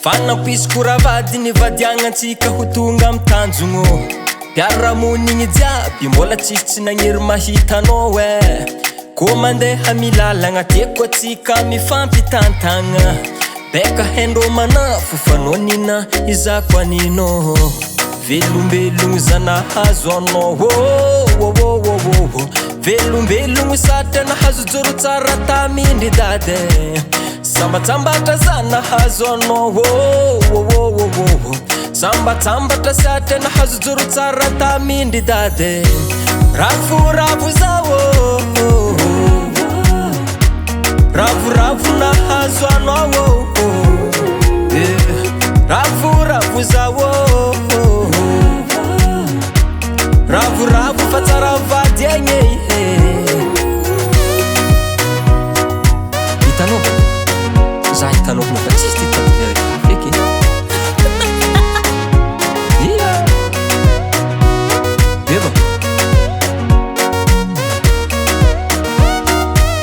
Fanampisy koravady ny vadiagnatsika ho tonga am tanjogno Piaramonigny jiaby mbola tsy nagnery mahitanao Ko mandeha milalagna tiako atsika mifampitantagna Beka hendro manafo fanonina izako anino Velombelogno zanahazo anao Velombelogno satra nahazo joro tsara tamindry dade Sambatsambatra zanahazo anao Sambatsambatra satra nahazo joro tsara tamindry dade Ravoravo zao Ravoravo nahazo anao Ravoravo zao Ravoravo fa tsara vady egny Hitanao Za hitanao fa tsisy ty feky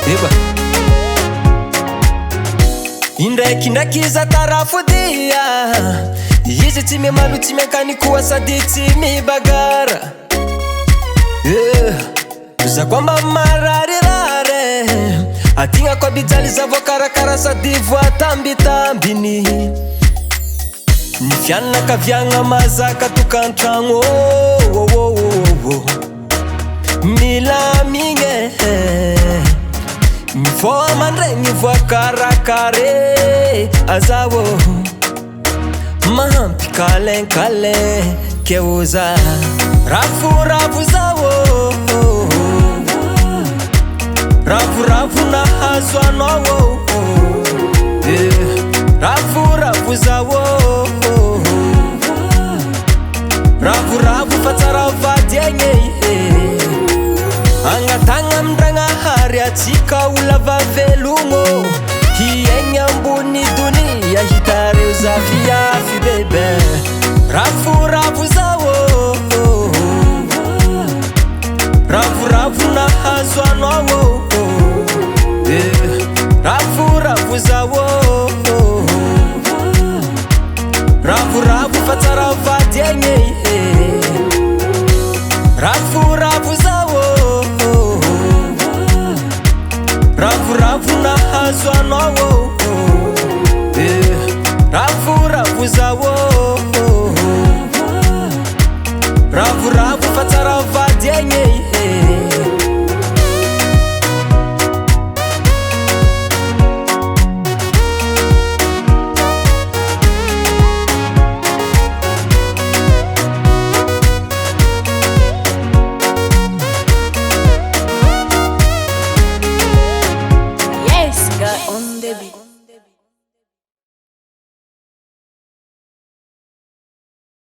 Eba Indraikindraiky iza tarafodia Izy tsy miamalo tsy miankany koa sady tsy mibagara Za kwa mba mararirare Atigna kwa bijaly za voakarakara sady voatambitambiny Ny fianakaviagna mazaka tokantragno Milamigny Mifôha mandregny voakarakare Azao Mahampy kalenkalen keo za Ravoravo zao Ravoravo nahazo anao Ravoravo zao Ravoravo fa tsara vady egny Agnatagna amindragnahary atsika olava velogno Hiegny ambony donia hitareo za fiafy bebe Ravoravo zao Ravoravo nahazo anao Ravoravo zao Ravoravo fa tsara vady egny Ravoravo zao Ravoravo nahazo anao Ravoravo zao